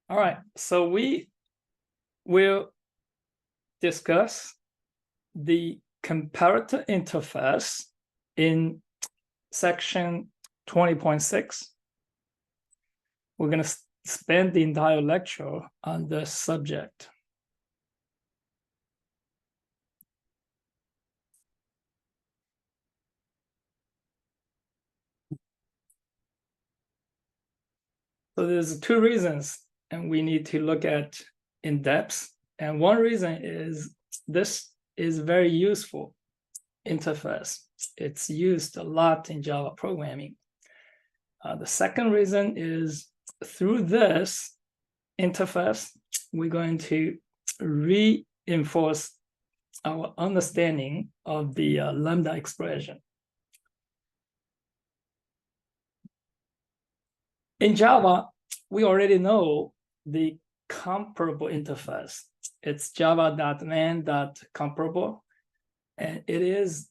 All right, so we will discuss the comparator interface in section 20.6. We're going to spend the entire lecture on this subject. So there's two reasons, and we need to look at in depth. And one reason is this is very useful interface. It's used a lot in Java programming. The second reason is through this interface, we're going to reinforce our understanding of the lambda expression. In Java, we already know the comparable interface. It's java.man.comparable, and it is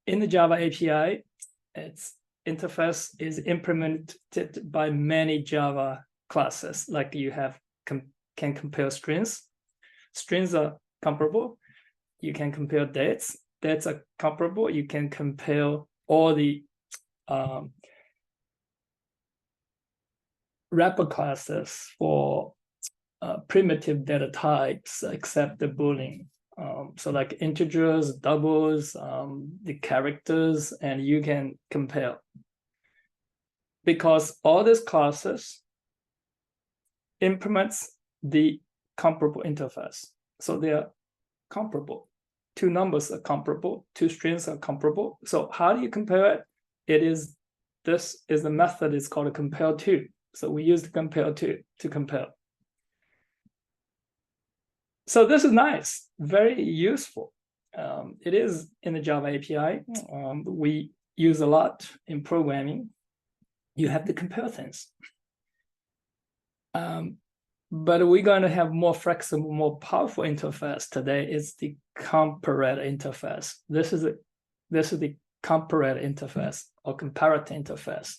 in the Java API. Its interface is implemented by many Java classes, like you have can compare strings. Strings are comparable. You can compare dates. Dates are comparable. You can compare all the wrapper classes for primitive data types except the Boolean. So like integers, doubles, the characters, and you can compare. Because all these classes implements the comparable interface. So they are comparable. Two numbers are comparable, two strings are comparable. So how do you compare it? This is the method, it's called a compare to. So we use the compare to compare. So this is nice, very useful. It is in the Java API. We use a lot in programming. You have to compare things. But we're going to have more flexible, more powerful interface today. It's the comparator interface. This is the comparator interface or comparator interface.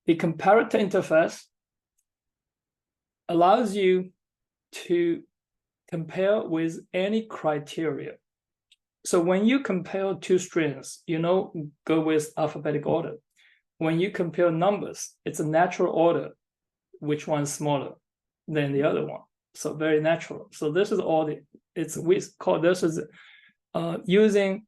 The comparator interface allows you to compare with any criteria. So when you compare two strings, go with alphabetic order. When you compare numbers, it's a natural order, which one's smaller than the other one. So very natural. So this is all we call this is using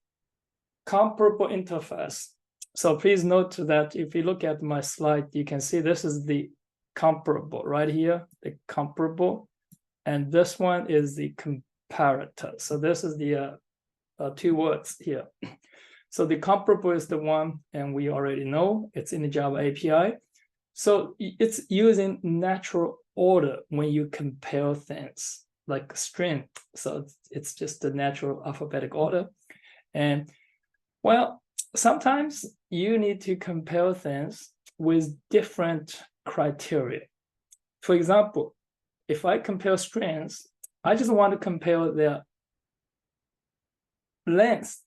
comparable interface. So please note that if you look at my slide, you can see this is the comparable right here, the comparable, and this one is the comparator. So this is the two words here. So the comparable is the one, and we already know it's in the Java API. So it's using natural order when you compare things like a string. So it's just the natural alphabetic order. And well, sometimes you need to compare things with different criteria. For example, if I compare strings, I just want to compare their length.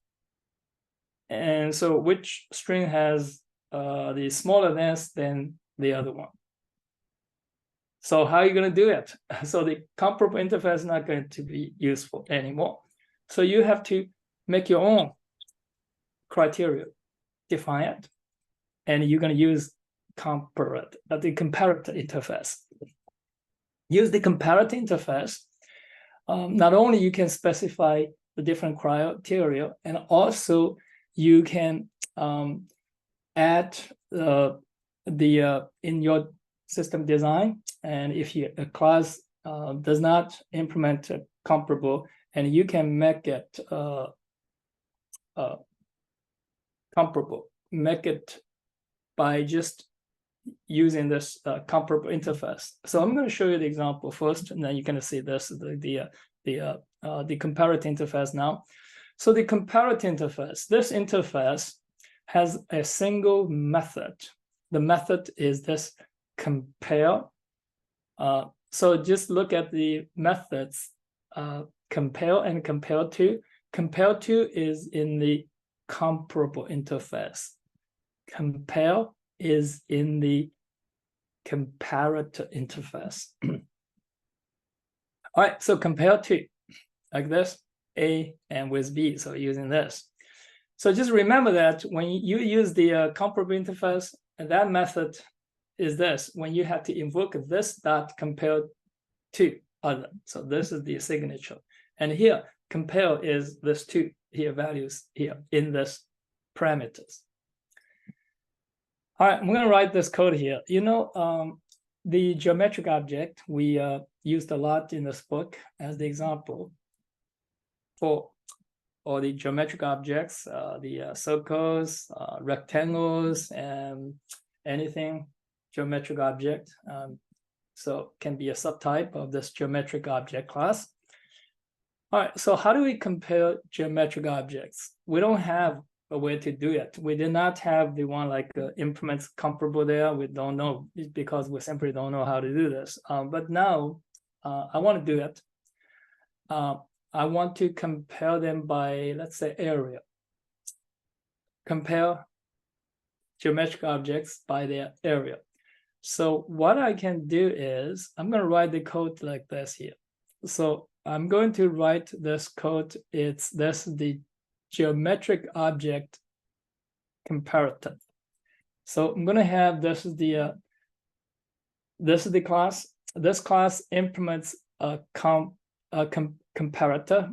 And so which string has the smaller length than the other one? So how are you going to do it? So the comparable interface is not going to be useful anymore. So you have to make your own criteria, define it, and you're going to use the comparator interface. Use the comparator interface. Not only you can specify the different criteria, and also you can add in your system design, and if a class does not implement comparable, and you can make it comparable, make it by just using this comparable interface. So I'm going to show you the example first, and then you're going to see this the comparator interface now. So the comparator interface, this interface has a single method. The method is this compare. So just look at the methods, compare and compare to. Compare to is in the comparable interface. Compare is in the comparator interface. All right, so compare two, like this, A and with B, so using this. So just remember that when you use the comparable interface, and that method is this, when you have to invoke this dot compare to other. So this is the signature. And here, compare is this two here values here in this parameters. All right, I'm going to write this code here. You know, the geometric object we used a lot in this book as the example for all the geometric objects, the circles, rectangles, and anything geometric object. So can be a subtype of this geometric object class. All right, so how do we compare geometric objects? We don't have a way to do it. We did not have the one like implements comparable there. We don't know because we simply don't know how to do this. But now I want to do it. I want to compare them by, let's say, area. Compare geometric objects by their area. So what I can do is I'm going to write the code like this here. So I'm going to write this code. It's this the geometric object comparator. So I'm going to have this is the class. This class implements a comparator.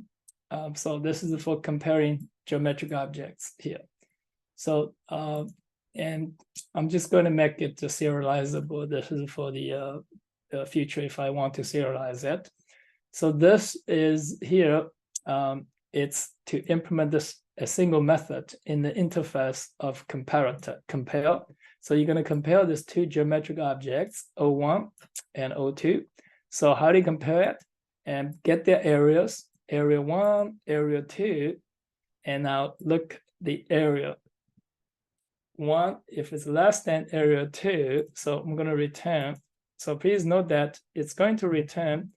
So this is for comparing geometric objects here. So and I'm just going to make it serializable. This is for the future if I want to serialize it. So this is here. It's to implement this a single method in the interface of comparator, compare. So you're going to compare these two geometric objects, O1 and O2. So how do you compare it? And get their areas, area 1, area 2, and now look the area 1, if it's less than area 2, so I'm going to return. So please note that it's going to return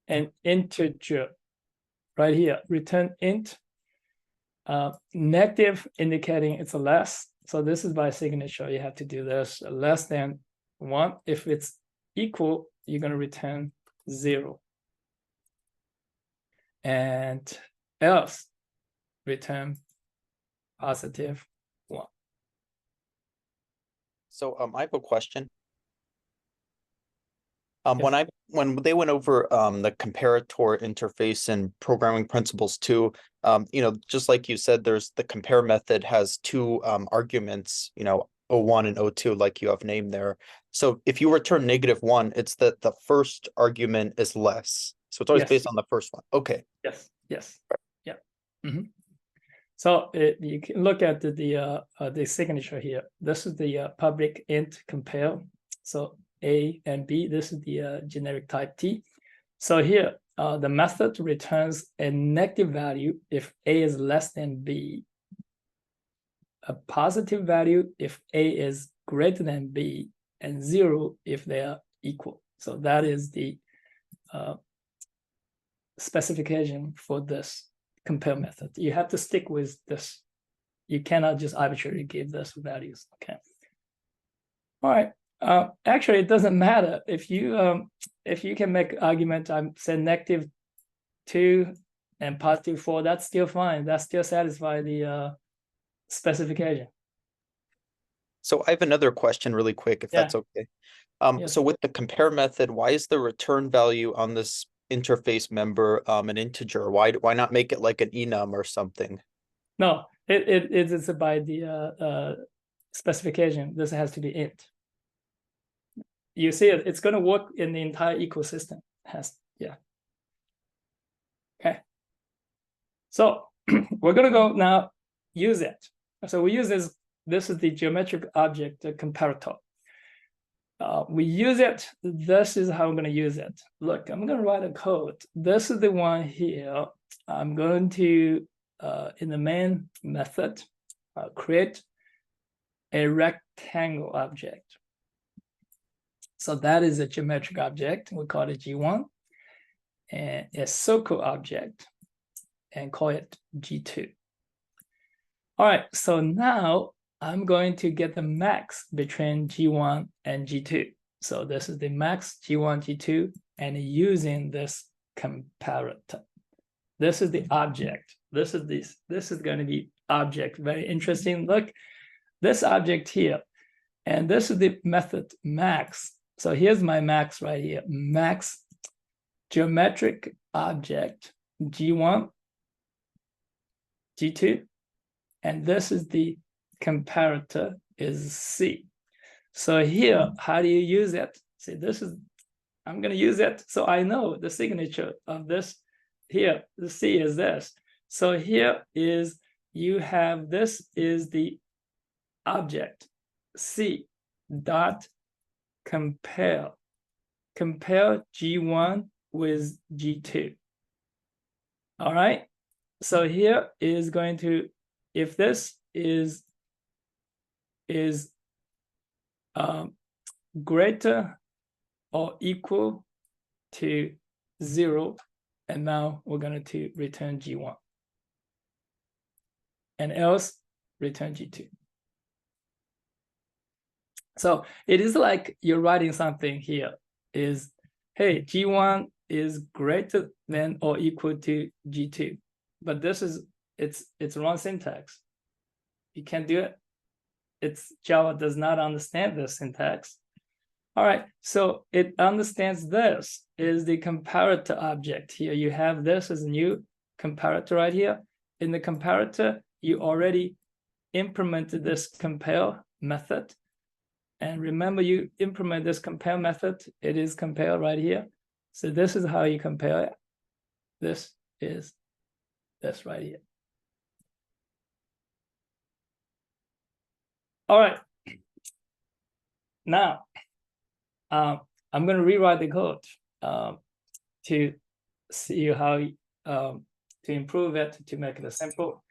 an integer right here, return int, negative indicating it's a less. So this is by signature, you have to do this, less than 1. If it's equal, you're going to return 0. And else return positive 1. So I have a question. Yes. When they went over the comparator interface and programming principles too, you know, just like you said, there's the compare method has two arguments, you know, O1 and O2, like you have named there. So if you return -1, it's that the first argument is less. So it's always Yes. based on the first one. Okay. Yes. Yes. Yeah. Mm-hmm. So you can look at the signature here. This is the public int compare. So A and B, this is the generic type T. So here, the method returns a negative value if A is less than B, a positive value if A is greater than B, and 0 if they are equal. So that is the specification for this compare method. You have to stick with this. You cannot just arbitrarily give this values. Okay. All right. Actually, it doesn't matter if you can make argument. I'm saying -2 and +4. That's still fine. That still satisfies the specification. So I have another question really quick, if that's okay. Yes. So with the compare method, why is the return value on this interface member an integer? Why not make it like an enum or something? No, it is by the specification. This has to be int. You see it, it's going to work in the entire ecosystem. Okay. So we're going to go now use it. So we use this. This is the geometric object comparator. We use it. This is how I'm going to use it. Look, I'm going to write a code. This is the one here. I'm going to, in the main method, create a rectangle object. So that is a geometric object. We call it G1. And a circle object and call it G2. All right, so now I'm going to get the max between G1 and G2. So this is the max G1, G2. and using this comparator. This is the object. This is going to be object. Very interesting. Look, this object here, and this is the method max. So here's my max right here. Max geometric object G1, G2, and this is the comparator is C. So here, how do you use it? See, this is, I'm going to use it. So I know the signature of this here, the C is this. So here is, you have, this is the object, C dot compare. Compare G1 with G2. All right. So here is going to, if this is greater or equal to 0, and now we're going to return G1, and else return G2. So it is like you're writing something here is, hey, G1 is greater than or equal to G2, but this is, it's wrong syntax. You can't do it. It's Java does not understand this syntax. All right, so it understands this is the comparator object here. You have this as a new comparator right here. In the comparator, you already implemented this compare method. And remember, you implement this compare method, it is compare right here. So this is how you compare it. This is this right here. All right. Now, I'm going to rewrite the code to see how to improve it, to make it simple.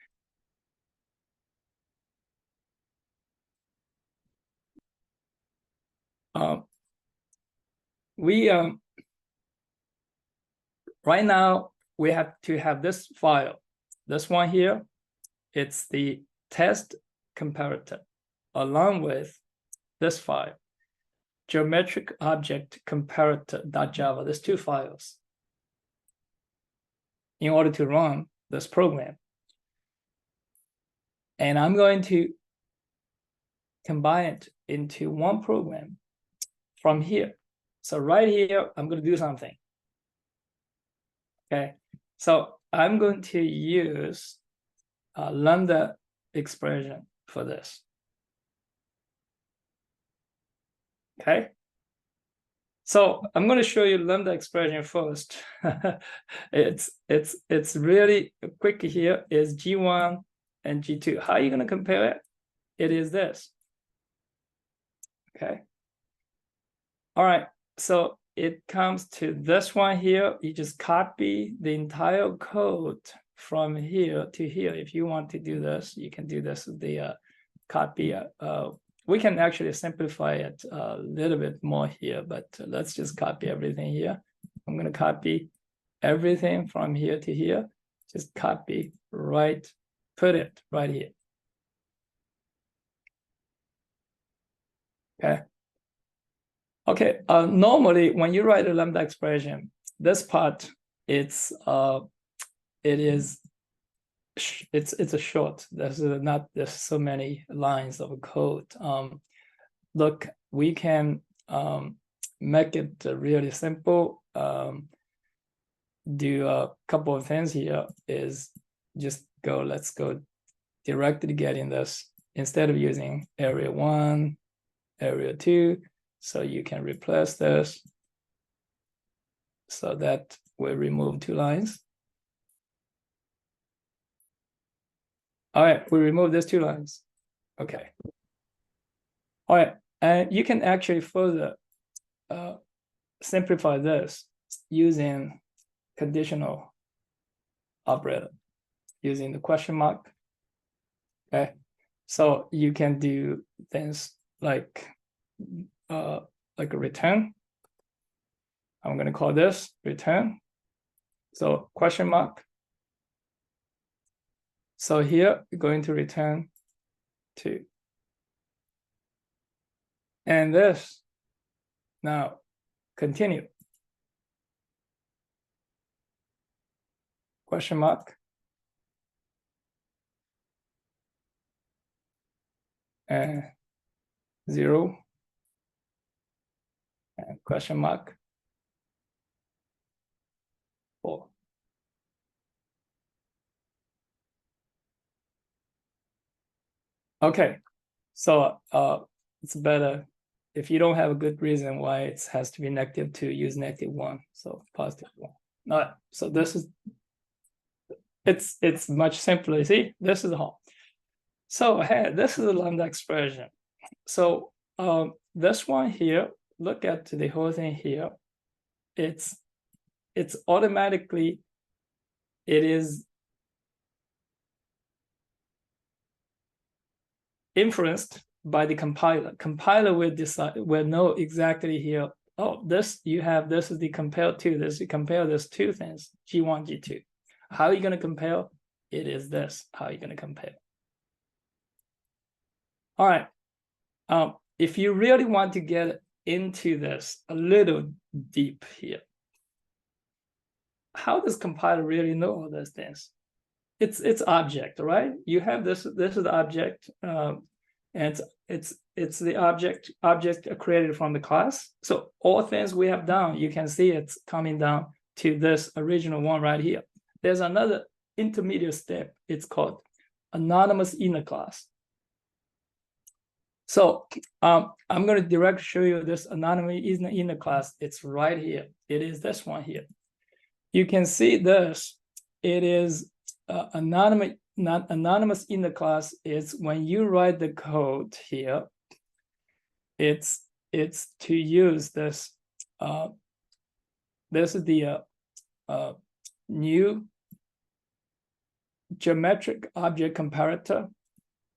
Right now we have to have this file, this one here. It's the test comparator, along with this file, geometric object comparator.java. There's two files in order to run this program. And I'm going to combine it into one program from here. So right here, I'm going to do something. Okay, so I'm going to use a lambda expression for this. Okay, so I'm going to show you lambda expression first. it's really quick here. Is G1 and G2. How are you going to compare it? It is this. Okay. All right. So it comes to this one here. You just copy the entire code from here to here. If you want to do this, you can do this. The copy. We can actually simplify it a little bit more here, but let's just copy everything here. I'm going to copy everything from here to here. Just copy, right, put it right here. Okay. Okay. Normally, when you write a lambda expression, this part it's a short. There's so many lines of code. Look, we can make it really simple. Do a couple of things here. Is just go. Let's go directly getting this instead of using area 1, area 2. So you can replace this. So that will remove 2 lines. All right, we remove these 2 lines. Okay. All right, and you can actually further simplify this using conditional operator, using the question mark. Okay, so you can do things like a return. I'm going to call this return. So question mark. So here we're going to return 2. And this, now continue. question mark. And 0 and question mark 4. Okay, so it's better if you don't have a good reason why it has to be -2, use -1. So +1. All right, so this is it's much simpler. See, this is how. So hey, this is a lambda expression. So this one here, look at the whole thing here. It's automatically, it is influenced by the compiler. Compiler will know exactly here. Oh, this you have, this is the compare to, this you compare these two things, G1, G2. How are you going to compare? It is this. How are you going to compare? All right. If you really want to get into this a little deep here, how does compiler really know all those things? It's object, right? You have this is the object, and it's the object created from the class. So all things we have done, you can see it's coming down to this original one right here. There's another intermediate step. It's called anonymous inner class. So I'm going to directly show you this anonymous inner class. It's right here. It is this one here. You can see this. It is anonymous inner class. Is when you write the code here. It's to use this. This is the new geometric object comparator.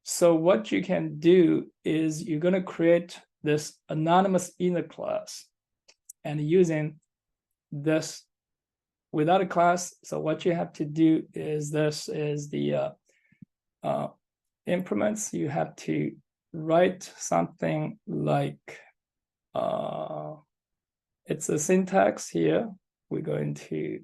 So what you can do is you're going to create this anonymous inner class and using this without a class. So what you have to do is this is the increments. You have to write something like, it's a syntax here. We're going to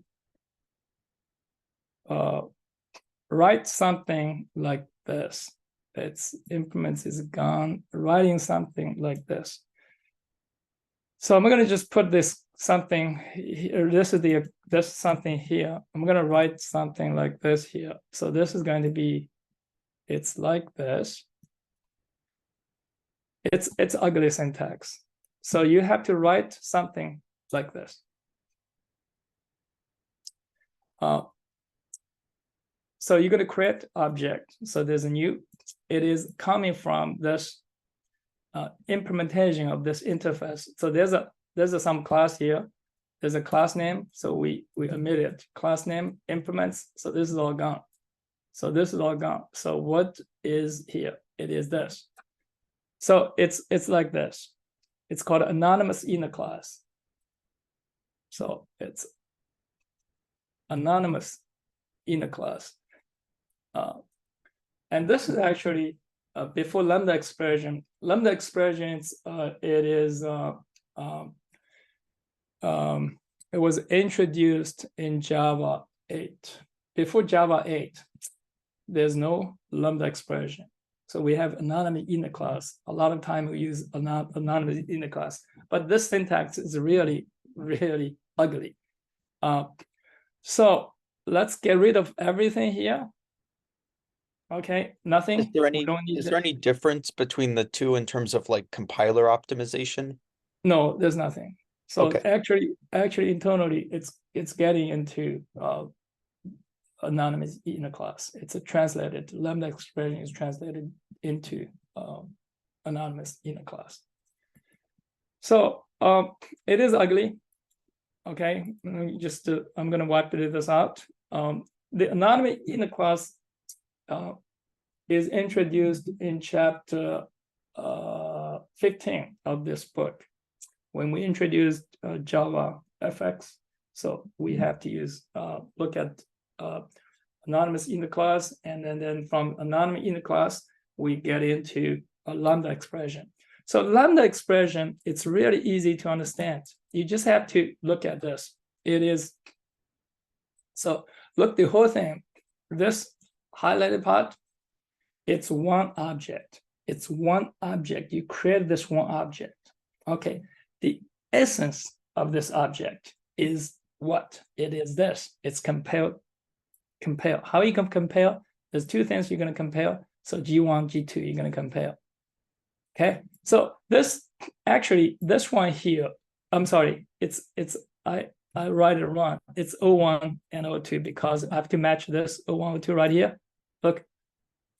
write something like this. Its increments is gone, writing something like this. So I'm going to just put this something here. This is something here. I'm going to write something like this here. So this is going to be, it's like this. It's ugly syntax. So you have to write something like this. So you're going to create object. So there's a new, it is coming from this implementation of this interface. So there's some class here. There's a class name. So we omitted class name implements. So this is all gone. So this is all gone. So what is here? It is this. So it's like this. It's called anonymous inner class. So it's anonymous inner class. And this is actually before lambda expression. Lambda expressions, it was introduced in Java 8. Before Java 8, there's no lambda expression. So we have anonymous inner class. A lot of time we use anonymous inner class, but this syntax is really, really ugly. So let's get rid of everything here. Okay, nothing. Is there any difference between the two in terms of like compiler optimization? No, there's nothing. So okay. actually internally, it's getting into anonymous inner class. It's a translated lambda expression is translated into anonymous inner class. So it is ugly. Okay, just I'm going to wipe this out. The anonymous inner class is introduced in chapter 15 of this book when we introduced Java FX. So we have to use look at anonymous inner class, and then from anonymous inner class we get into a lambda expression. So lambda expression, it's really easy to understand. You just have to look at this. It is, so look, the whole thing, this highlighted part, it's one object. It's one object. You create this one object. Okay. The essence of this object is what? It is this. It's compare. How you can compare? There's two things you're going to compare. So G1, G2, you're going to compare. Okay. So this actually, this one here, I'm sorry, I write it wrong. It's O1 and O2 because I have to match this O1, O2 right here. Look,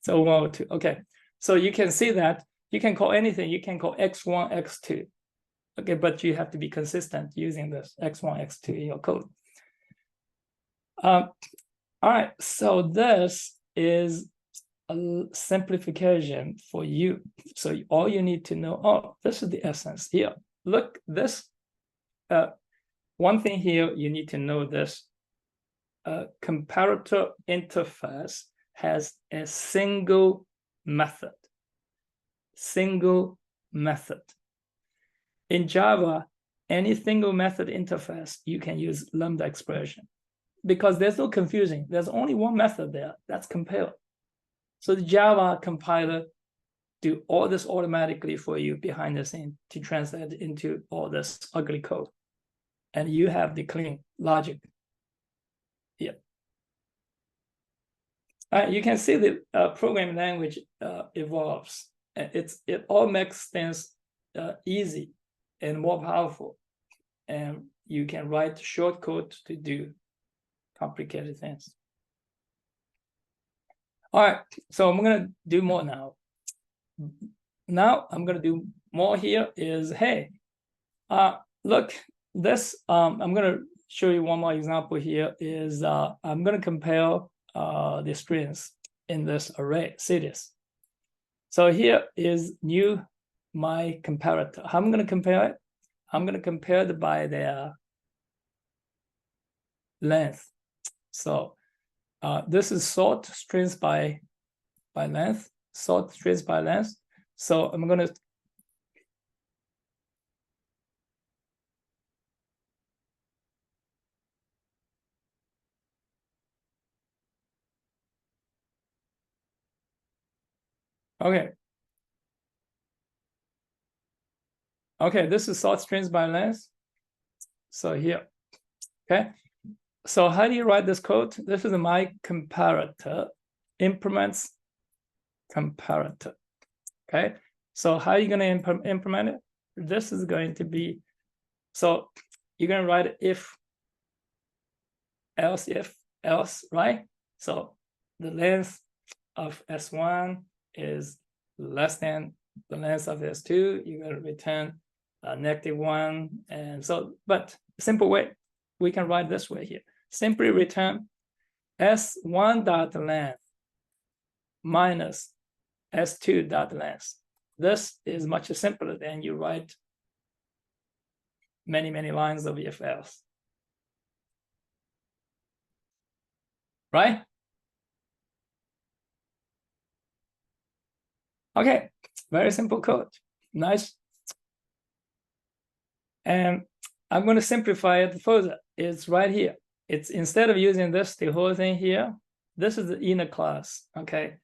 it's O1, O2. Okay. So you can see that you can call anything. You can call X1, X2. Okay, but you have to be consistent using this X1, X2 in your code. All right, so this is a simplification for you. So all you need to know, oh, this is the essence here. Look, this, one thing here, you need to know this. Comparator interface has a single method. Single method. In Java, any single method interface, you can use lambda expression because there's no confusing. There's only one method there, that's compare. So the Java compiler do all this automatically for you behind the scene to translate into all this ugly code. And you have the clean logic. Yeah. You can see the programming language evolves. It all makes things easy and more powerful. And you can write shortcode to do complicated things. All right, so I'm gonna do more now. Now I'm gonna do more here is, hey, look, this, I'm gonna show you one more example here is, I'm gonna compare the strings in this array, cities. So here is new, my comparator. How I'm gonna compare it? I'm gonna compare it by their length. So this is sort strings by length, sort strings by length. So I'm gonna okay, this is sort strings by length. So here, okay. So how do you write this code? This is my comparator, implements comparator, okay? So how are you gonna implement it? This is going to be, so you're gonna write if, else, right? So the length of S1 is less than the length of S2, you're gonna return -1. And so, but simple way, we can write this way here. Simply return S1.length minus S2.length. This is much simpler than you write many, many lines of if else. Right? Okay, very simple code. Nice. And I'm going to simplify it further. It's right here. It's instead of using this, the whole thing here, this is the inner class. Okay.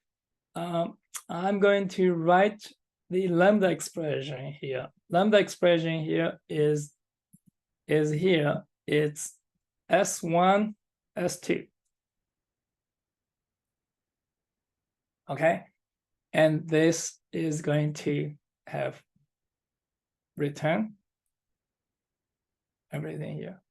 I'm going to write the lambda expression here. Lambda expression here is here. It's S1, S2. Okay. And this is going to have return everything here.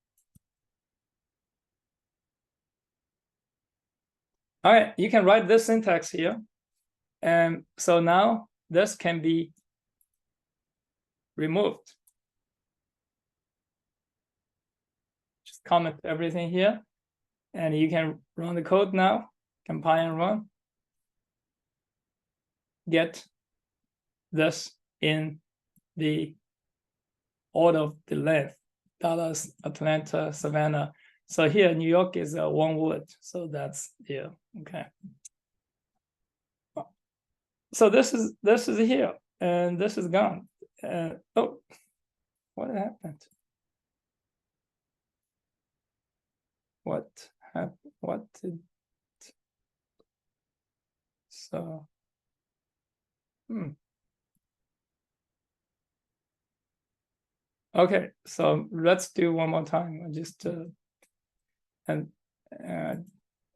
All right, you can write this syntax here. And so now this can be removed. Just comment everything here. And you can run the code now, compile and run. Get this in the order of the length, Dallas, Atlanta, Savannah. So here, New York is one word. So that's here, okay. So this is here, and this is gone. Oh, what happened? What happened? what did so okay, so let's do one more time. I just and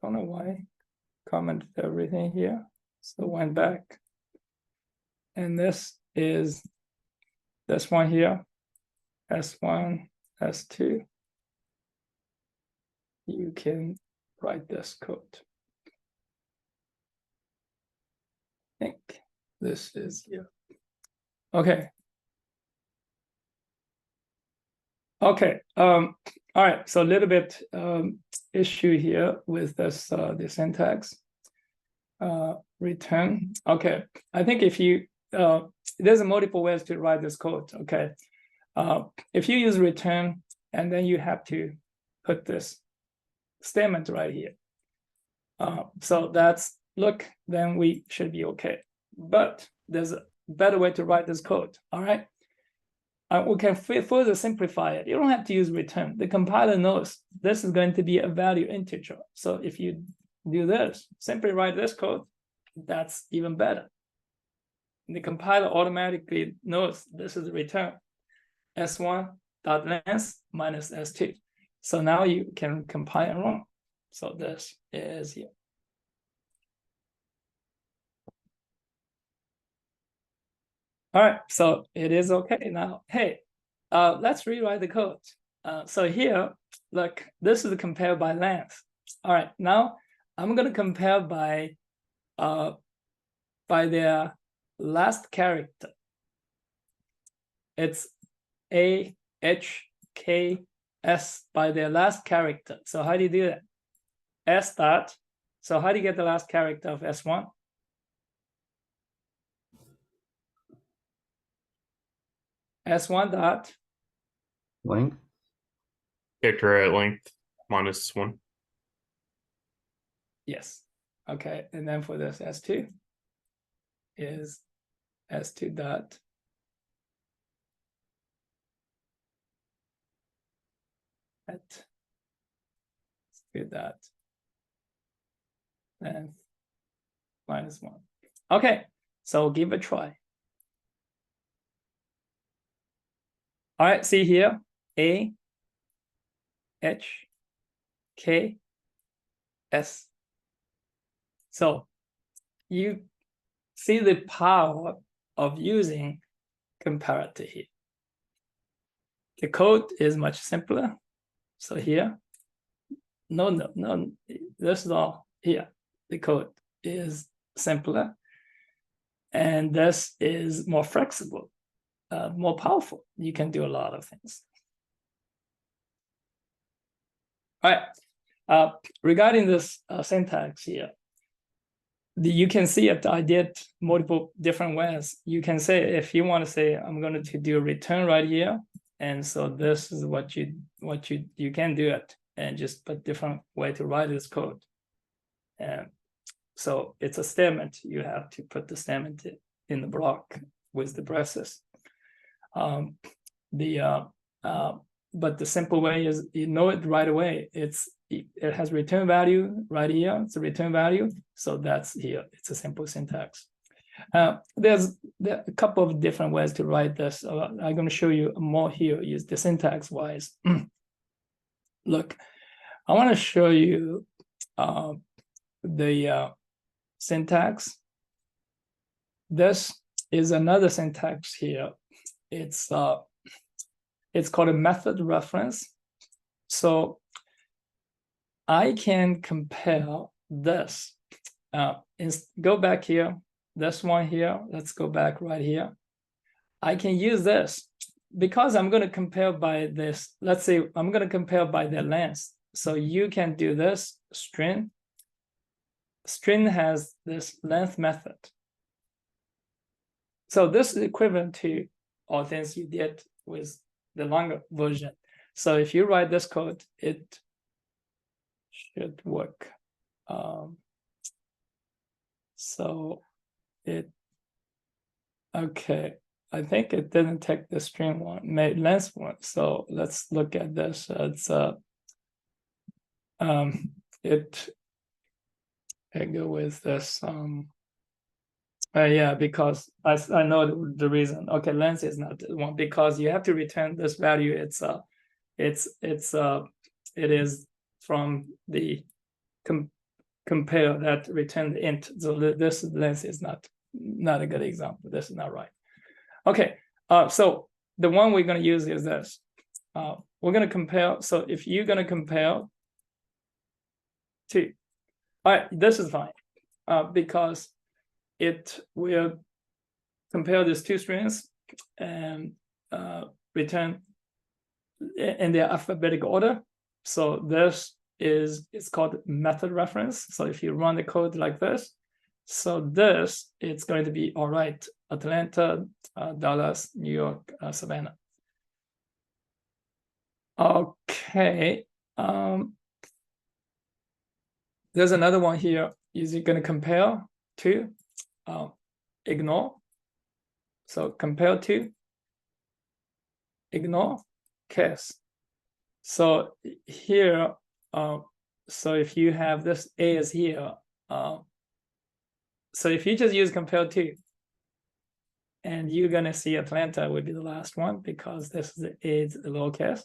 don't know why commented everything here, so went back, and this is this one here, S1, S2. You can write this code. I think this is here. Okay. Okay. All right. So a little bit issue here with this the syntax. Return. Okay. I think if you there's multiple ways to write this code. Okay. If you use return and then you have to put this statement right here. So that's look, then we should be okay. But there's a better way to write this code. All right. We can further simplify it. You don't have to use return. The compiler knows this is going to be a value integer. So if you do this, simply write this code, that's even better. The compiler automatically knows this is return s1.length minus s2. So now you can compile and run. So this is here. All right, so it is okay now. Hey, let's rewrite the code. So here, look, this is compare by length. All right, now I'm gonna compare by their last character. It's A, H, K, S by their last character. So how do you do that? S dot. So how do you get the last character of S1? S1 dot length. Character at length minus 1. Yes. Okay. And then for this S2 is S2 dot at S2 dot length minus 1. Okay. So give it a try. All right, see here, A, H, K, S. So you see the power of using comparator here. The code is much simpler. So here, no, this is all here. The code is simpler. And this is more flexible. More powerful. You can do a lot of things. All right. Regarding this syntax here, you can see it. I did multiple different ways. You can say, if you want to say, I'm going to do a return right here, and so this is what you can do it, and just put different way to write this code. And so it's a statement. You have to put the statement in the block with the braces. But the simple way is, you know it right away. It has return value right here. It's a return value. So that's here. It's a simple syntax. There's a couple of different ways to write this. I'm going to show you more here. Is the syntax wise. Look, I want to show you the syntax. This is another syntax here. It's called a method reference. So I can compare this. Go back here, this one here. Let's go back right here. I can use this because I'm going to compare by this. Let's say I'm going to compare by their length. So you can do this string. String has this length method. So this is equivalent to all things you did with the longer version. So if you write this code, it should work. Okay, I think it didn't take the string one, made length one. So let's look at this. It's I go with this. Yeah, because I know the reason. Okay, length is not the one because you have to return this value. It is from the compare that return the int. So this length is not a good example. This is not right. Okay, so the one we're going to use is this. We're going to compare. So if you're going to compare two, all right, this is fine because it will compare these two strings and return in their alphabetical order. So this it's called method reference. So if you run the code like this, so this it's going to be all right. Atlanta, Dallas, New York, Savannah. Okay. There's another one here. Is it going to compare to ignore? So compare to ignore case. So here, so if you have this A is here, so if you just use compare to, and you're gonna see Atlanta would be the last one because this is a lowercase.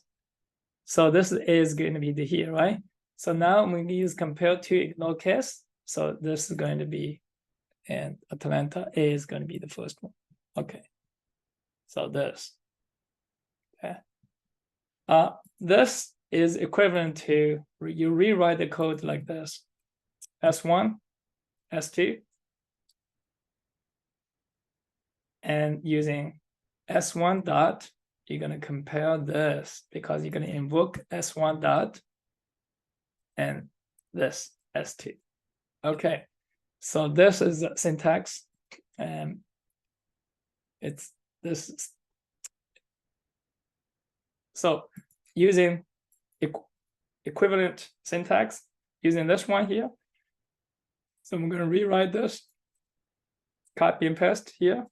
So this is going to be the here, right? So now I'm going to use compare to ignore case. So this is going to be, and Atlanta A is going to be the first one. Okay. So this. Okay. This is equivalent to you rewrite the code like this: S1, S2, and using S1 dot, you're going to compare this because you're going to invoke S1 dot and this S2. Okay, so this is the syntax, and it's this. So using equivalent syntax, using this one here. So I'm going to rewrite this, copy and paste here.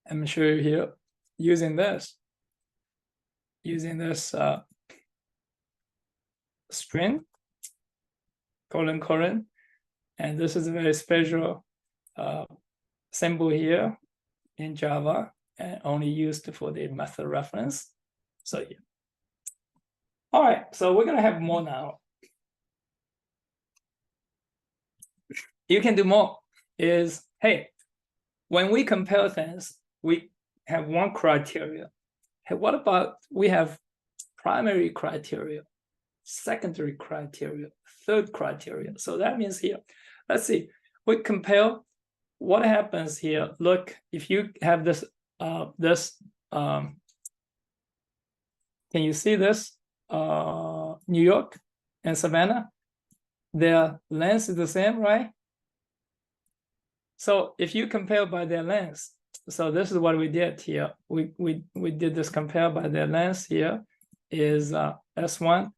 I'm going to show you here using this string, colon, and this is a very special symbol here in Java and only used for the method reference. So yeah. All right, so we're gonna have more now. You can do more. Is hey, when we compare things, we have one criteria. Hey, what about we have primary criteria, secondary criteria, third criteria? So that means here, let's see, we compare what happens here. Look, if you have this, can you see this? New York and Savannah, their length is the same, right? So if you compare by their length, so this is what we did here. We did this compare by their length here is S1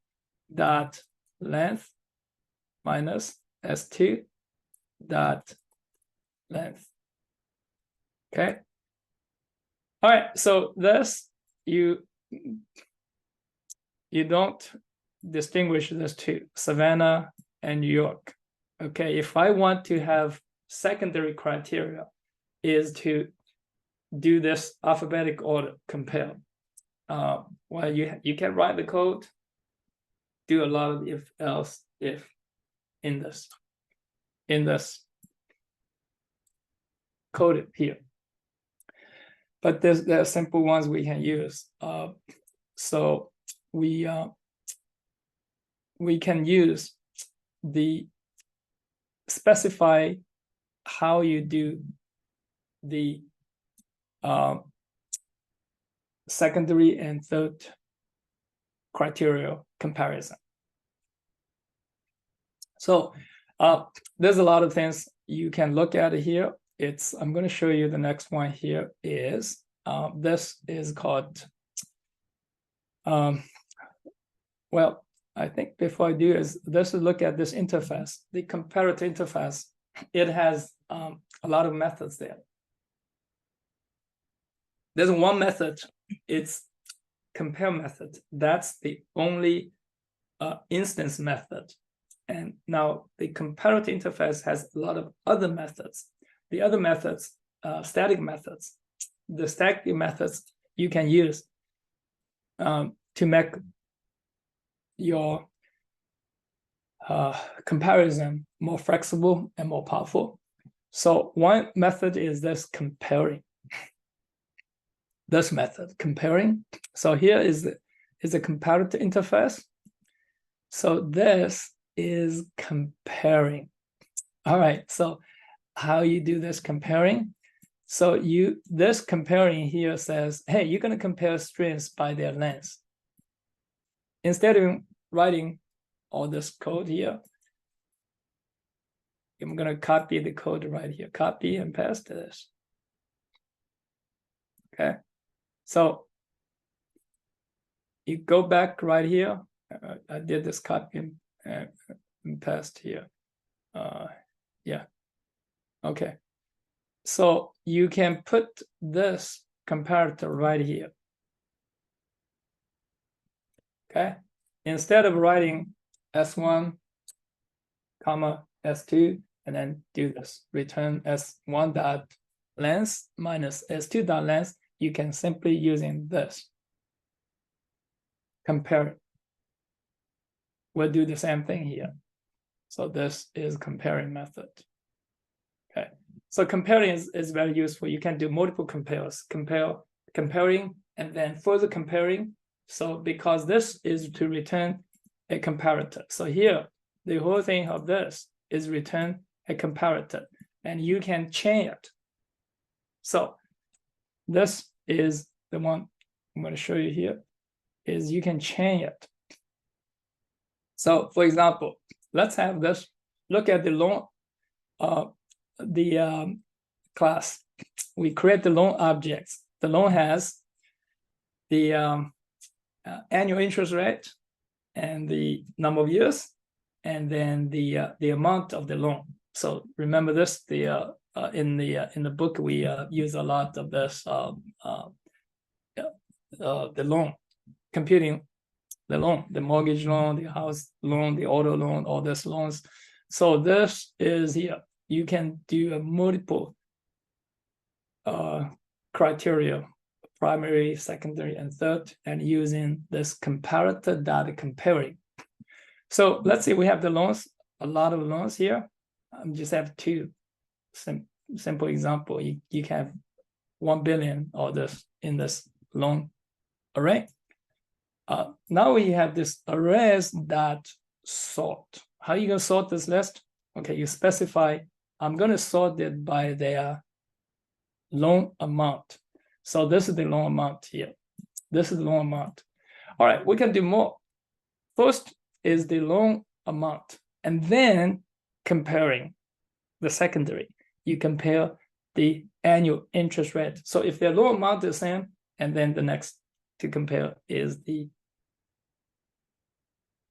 dot length minus S2 dot length. Okay. All right. So this you don't distinguish this two, Savannah and New York. Okay. If I want to have secondary criteria, is to do this alphabetic order compare. Well, you can write the code, do a lot of if else if in this code here. But there are simple ones we can use. So we can use the specify how you do the secondary and third criteria comparison. So there's a lot of things you can look at here. I'm going to show you the next one here is this is called well, I think before I do is let's look at this interface, the comparator interface. It has a lot of methods there. There's one method, it's compare method. That's the only instance method. And now the comparator interface has a lot of other methods. The other methods, static methods, the static methods you can use to make your comparison more flexible and more powerful. So one method is this comparing. This method, comparing. So here is the comparator interface. So this is comparing. All right, so how you do this comparing? So this comparing here says, hey, you're going to compare strings by their length. Instead of writing all this code here, I'm going to copy the code right here, copy and paste this. Okay, so you go back right here. I did this copy and paste here. Yeah, okay. So you can put this comparator right here. Okay, instead of writing S1, comma S2, and then do this, return S1 dot length minus S2 dot length, you can simply using this. Compare. We'll do the same thing here. So this is comparing method. Okay, so comparing is very useful. You can do multiple compares, comparing, and then further comparing. So because this is to return a comparator. So here, the whole thing of this is return a comparator, and you can chain it. So this is the one I'm going to show you here, is you can chain it. So for example, let's have this, look at the long, class. We create the loan objects. The loan has the annual interest rate and the number of years, and then the amount of the loan. So remember this, in the book we use a lot of this, the loan, computing the loan, the mortgage loan, the house loan, the auto loan, all these loans. So this is here. You can do a multiple criteria, primary, secondary, and third, and using this comparator data comparing. So let's say we have the loans, a lot of loans here. Just have two simple example. You can have 1 billion or this in this loan array. Now we have this arrays that sort. How are you going to sort this list? Okay, you specify, I'm going to sort it by their loan amount. So this is the loan amount here. This is the loan amount. All right, we can do more. First is the loan amount, and then comparing the secondary. You compare the annual interest rate. So if their loan amount is the same, and then the next to compare is the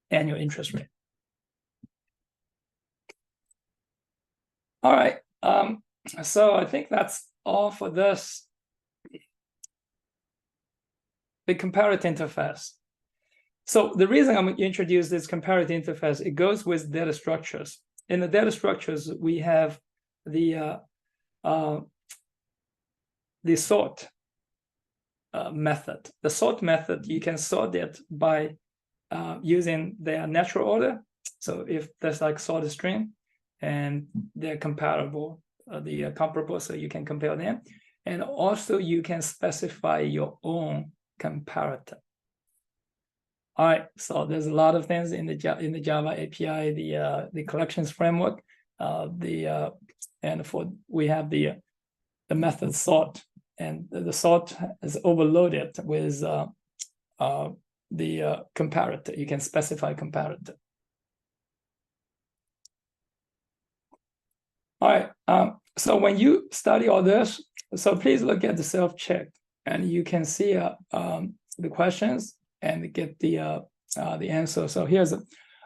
annual interest rate. All right, so I think that's all for this. The comparator interface. So the reason I'm going to introduce this comparator interface, it goes with data structures. In the data structures, we have the sort method. The sort method, you can sort it by using their natural order. So if there's like sort a string and they're comparable, comparable, so you can compare them. And also you can specify your own comparator. All right, so there's a lot of things in the Java API, the collections framework, and we have the method sort, and the sort is overloaded with the comparator. You can specify comparator. All right, so when you study all this, so please look at the self-check, and you can see the questions and get the answer. So here's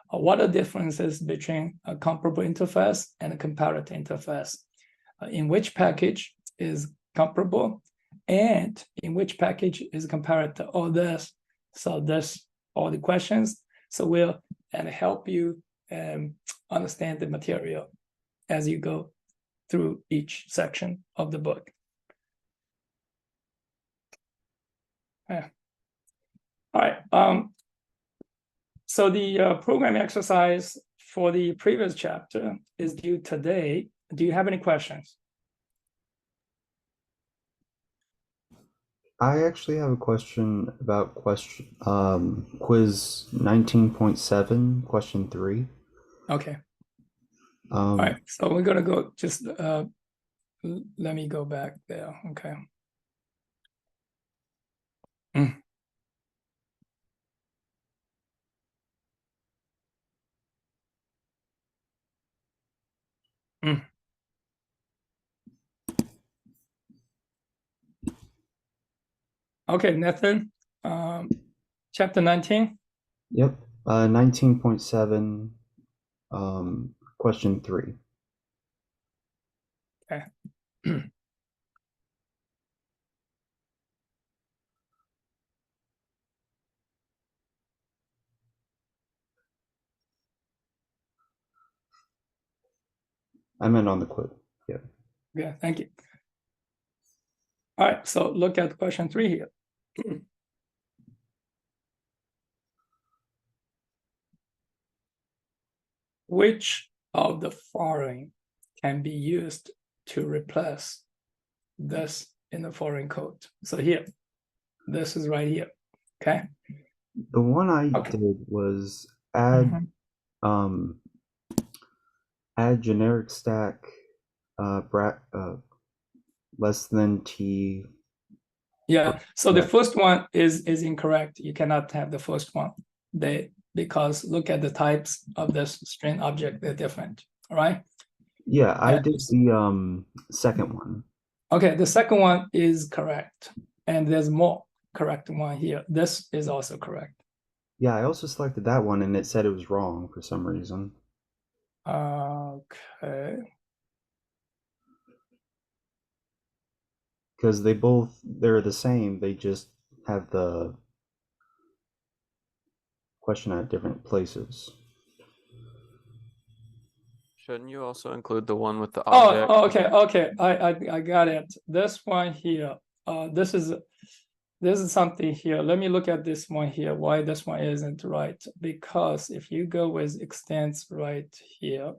what are the differences between a comparable interface and a comparator interface? In which package is comparable, and in which package is comparator? All this. So this all the questions. So we'll and help you understand the material as you go through each section of the book. Yeah. All right. So the program exercise for the previous chapter is due today. Do you have any questions? I actually have a question about quiz 19.7, question 3. Okay. All right. So we're gonna go just let me go back there. Okay. Okay, Nathan, chapter 19. Yep. 19.7, question 3. Okay. I meant on the quiz. Yeah. Yeah, thank you. All right, so look at question 3 here. Which of the following can be used to replace this in the foreign code? So here, this is right here. Okay. The one I Okay. did was add add generic stack less than T. Yeah. So the Yeah. first one is incorrect. You cannot have the first one. Because look at the types of this string object, they're different. All right. Yeah, I did the second one. Okay, the second one is correct. And there's more correct one here. This is also correct. Yeah, I also selected that one and it said it was wrong for some reason. Okay. Because they're the same, they just have the question at different places. Shouldn't you also include the one with the object? Oh, okay. I got it. This one here. This is something here. Let me look at this one here. Why this one isn't right? Because if you go with extends right here,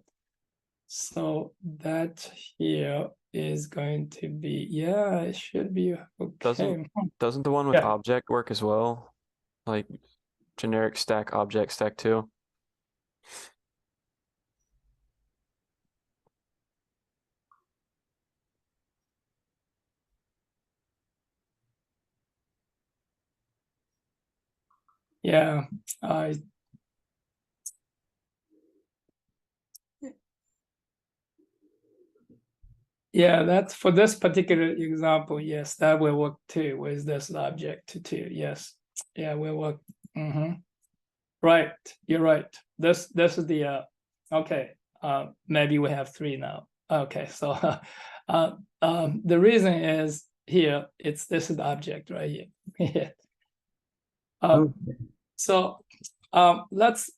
so that here is going to be, yeah, it should be okay. Doesn't the one with object work as well? Like generic stack object stack 2? Yeah, yeah, that's for this particular example. Yes, that will work too with this object too. Yes, yeah, will work. Right, you're right. This is the okay. Maybe we have 3 now. Okay, so the reason is here. This is the object right here. So let's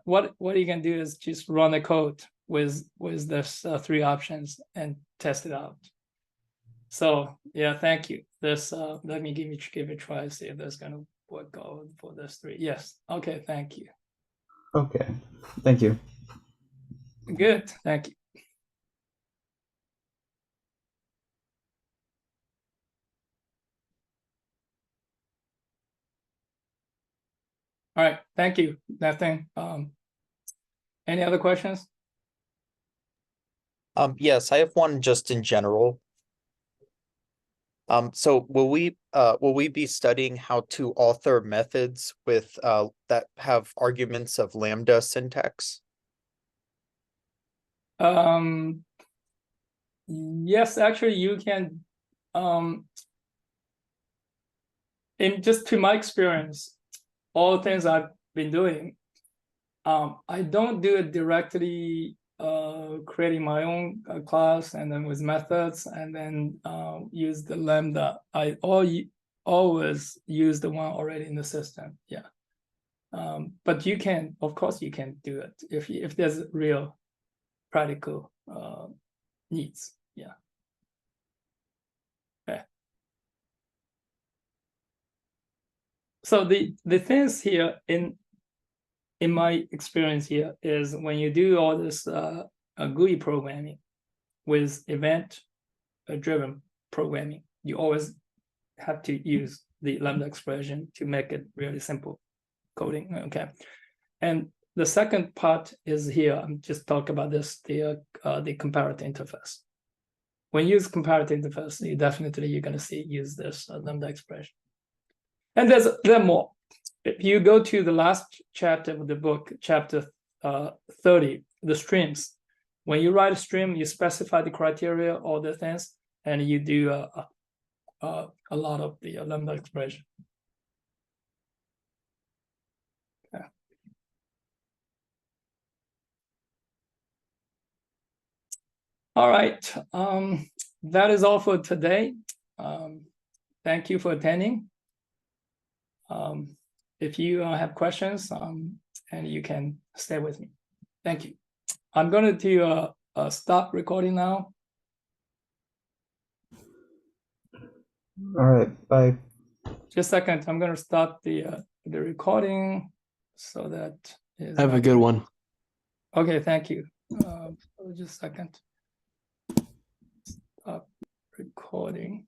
what you can do is just run a code with this 3 options and test it out. So yeah, thank you. This let me give it a try, see if that's gonna work out for this 3. Yes. Okay, thank you. Okay, thank you. Good, thank you. All right, thank you, Nathan. Any other questions? Yes, I have one just in general. So will we be studying how to author methods with that have arguments of lambda syntax? Yes, actually you can, in just to my experience, all the things I've been doing, I don't do it directly creating my own class and then with methods and then use the lambda. I always use the one already in the system. Yeah. But you can, of course, you can do it if there's real practical needs. Yeah. Okay. So the things here in my experience here is when you do all this GUI programming with event-driven programming, you always have to use the lambda expression to make it really simple coding. Okay, and the second part is here. I'm just talking about this, the comparator interface. When you use comparator interface, you're going to use this lambda expression. And there are more. If you go to the last chapter of the book, chapter 30, the streams. When you write a stream, you specify the criteria, all the things, and you do a lot of the lambda expression. Okay. All right, that is all for today. Thank you for attending. If you have questions, and you can stay with me. Thank you. I'm going to stop recording now. All right, bye. Just a second. I'm going to stop the recording so that is Have a good one. Okay, thank you. Just a second. Stop recording.